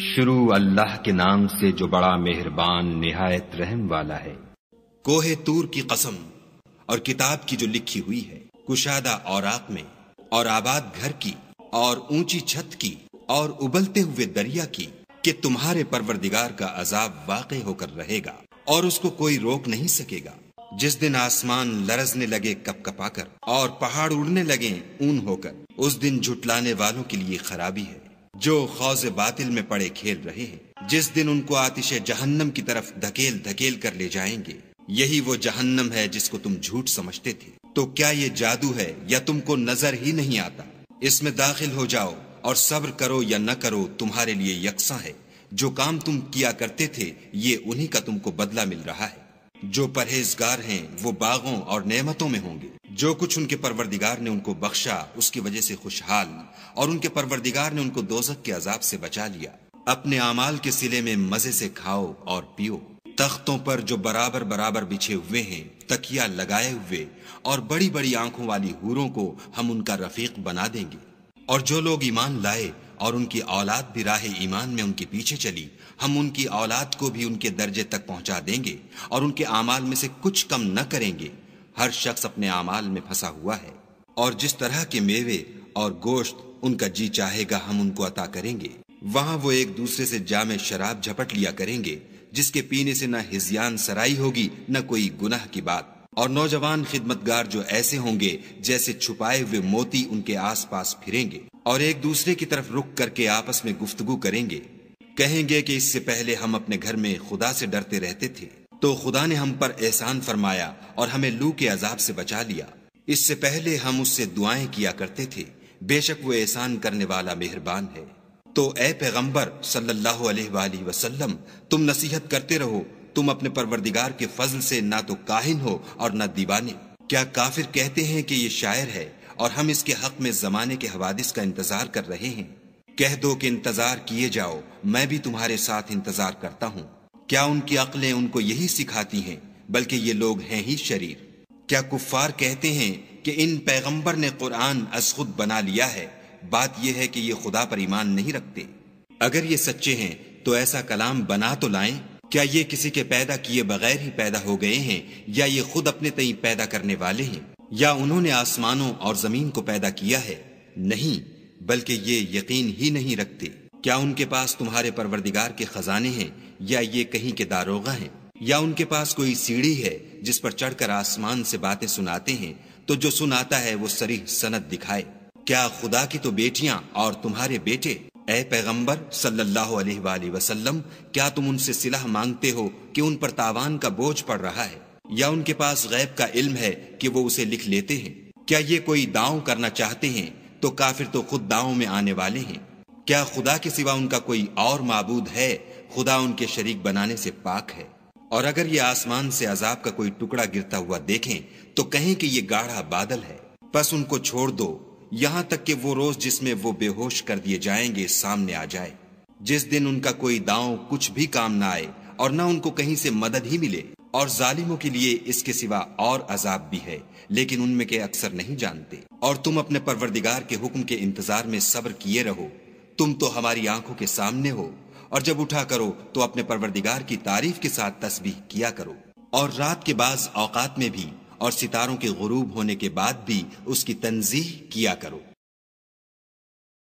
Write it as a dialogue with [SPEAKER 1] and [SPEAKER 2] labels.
[SPEAKER 1] شروع اللہ کے نام سے جو بڑا مہربان نہایت رحم والا ہے۔
[SPEAKER 2] کوہ طور کی قسم اور کتاب کی جو لکھی ہوئی ہے، کشادہ اوراق میں، اور آباد گھر کی، اور اونچی چھت کی، اور ابلتے ہوئے دریا کی، کہ تمہارے پروردگار کا عذاب واقع ہو کر رہے گا اور اس کو کوئی روک نہیں سکے گا۔ جس دن آسمان لرزنے لگے کپ کپا کر اور پہاڑ اڑنے لگے اون ہو کر، اس دن جھٹلانے والوں کے لیے خرابی ہے جو خوض باطل میں پڑے کھیل رہے ہیں۔ جس دن ان کو آتش جہنم کی طرف دھکیل دھکیل کر لے جائیں گے، یہی وہ جہنم ہے جس کو تم جھوٹ سمجھتے تھے۔ تو کیا یہ جادو ہے یا تم کو نظر ہی نہیں آتا؟ اس میں داخل ہو جاؤ اور صبر کرو یا نہ کرو تمہارے لیے یکساں ہے۔ جو کام تم کیا کرتے تھے یہ انہی کا تم کو بدلہ مل رہا ہے۔ جو پرہیزگار ہیں وہ باغوں اور نعمتوں میں ہوں گے۔ جو کچھ ان کے پروردگار نے ان کو بخشا اس کی وجہ سے خوشحال، اور ان کے پروردگار نے ان کو دوزخ کے عذاب سے بچا لیا۔ اپنے اعمال کے صلے میں مزے سے کھاؤ اور پیو۔ تختوں پر جو برابر برابر بچھے ہوئے ہیں، تکیا لگائے ہوئے، اور بڑی بڑی آنکھوں والی حوروں کو ہم ان کا رفیق بنا دیں گے۔ اور جو لوگ ایمان لائے اور ان کی اولاد بھی راہ ایمان میں ان کے پیچھے چلی، ہم ان کی اولاد کو بھی ان کے درجے تک پہنچا دیں گے اور ان کے اعمال میں سے کچھ کم نہ کریں گے۔ ہر شخص اپنے اعمال میں پھنسا ہوا ہے، اور جس طرح کے میوے اور گوشت ان کا جی چاہے گا ہم ان کو عطا کریں گے۔ وہاں وہ ایک دوسرے سے جام شراب جھپٹ لیا کریں گے، جس کے پینے سے نہ ہذیان سرائی ہوگی نہ کوئی گناہ کی بات۔ اور نوجوان خدمتگار جو ایسے ہوں گے جیسے چھپائے ہوئے موتی ان کے آس پاس پھریں گے، اور ایک دوسرے کی طرف رک کر کے آپس میں گفتگو کریں گے۔ کہیں گے کہ اس سے پہلے ہم اپنے گھر میں خدا سے ڈرتے رہتے تھے، تو خدا نے ہم پر احسان فرمایا اور ہمیں لو کے عذاب سے بچا لیا۔ اس سے پہلے ہم اس سے دعائیں کیا کرتے تھے، بے شک وہ احسان کرنے والا مہربان ہے۔ تو اے پیغمبر صلی اللہ علیہ وآلہ وسلم، تم نصیحت کرتے رہو، تم اپنے پروردگار کے فضل سے نہ تو کاہن ہو اور نہ دیوانے۔ کیا کافر کہتے ہیں کہ یہ شاعر ہے اور ہم اس کے حق میں زمانے کے حوادث کا انتظار کر رہے ہیں؟ کہہ دو کہ انتظار کیے جاؤ، میں بھی تمہارے ساتھ انتظار کرتا ہوں۔ کیا ان کی عقلیں ان کو یہی سکھاتی ہیں؟ بلکہ یہ لوگ ہیں ہی شریر۔ کیا کفار کہتے ہیں کہ ان پیغمبر نے قرآن از خود بنا لیا ہے؟ بات یہ ہے کہ یہ خدا پر ایمان نہیں رکھتے۔ اگر یہ سچے ہیں تو ایسا کلام بنا تو لائیں۔ کیا یہ کسی کے پیدا کیے بغیر ہی پیدا ہو گئے ہیں، یا یہ خود اپنے تئیں پیدا کرنے والے ہیں، یا انہوں نے آسمانوں اور زمین کو پیدا کیا ہے؟ نہیں، بلکہ یہ یقین ہی نہیں رکھتے۔ کیا ان کے پاس تمہارے پروردگار کے خزانے ہیں، یا یہ کہیں کے داروغہ ہیں، یا ان کے پاس کوئی سیڑھی ہے جس پر چڑھ کر آسمان سے باتیں سناتے ہیں؟ تو جو سناتا ہے وہ صریح سند دکھائے۔ کیا خدا کی تو بیٹیاں اور تمہارے بیٹے؟ اے پیغمبر صلی اللہ علیہ وآلہ وسلم، کیا تم ان سے صلح مانگتے ہو کہ ان پر تاوان کا بوجھ پڑ رہا ہے، یا ان کے پاس غیب کا علم ہے کہ وہ اسے لکھ لیتے ہیں؟ کیا یہ کوئی داؤں کرنا چاہتے ہیں تو کافر تو خود داؤں میں آنے والے ہیں۔ کیا خدا کے سوا ان کا کوئی اور معبود ہے؟ خدا ان کے شریک بنانے سے پاک ہے۔ اور اگر یہ آسمان سے عذاب کا کوئی ٹکڑا گرتا ہوا دیکھیں تو کہیں کہ یہ گاڑھا بادل ہے، پس ان کو چھوڑ دو یہاں تک کہ وہ روز جس میں وہ بے ہوش کر دیے جائیں گے سامنے آ جائے، جس دن ان کا کوئی داؤں کچھ بھی کام نہ آئے اور نہ ان کو کہیں سے مدد ہی ملے۔ اور ظالموں کے لیے اس کے سوا اور عذاب بھی ہے، لیکن ان میں کے اکثر نہیں جانتے۔ اور تم اپنے پروردگار کے حکم کے انتظار میں صبر کیے رہو، تم تو ہماری آنکھوں کے سامنے ہو، اور جب اٹھا کرو تو اپنے پروردگار کی تعریف کے ساتھ تسبیح کیا کرو، اور رات کے بعض اوقات میں بھی، اور ستاروں کے غروب ہونے کے بعد بھی اس کی تنزیہ کیا کرو۔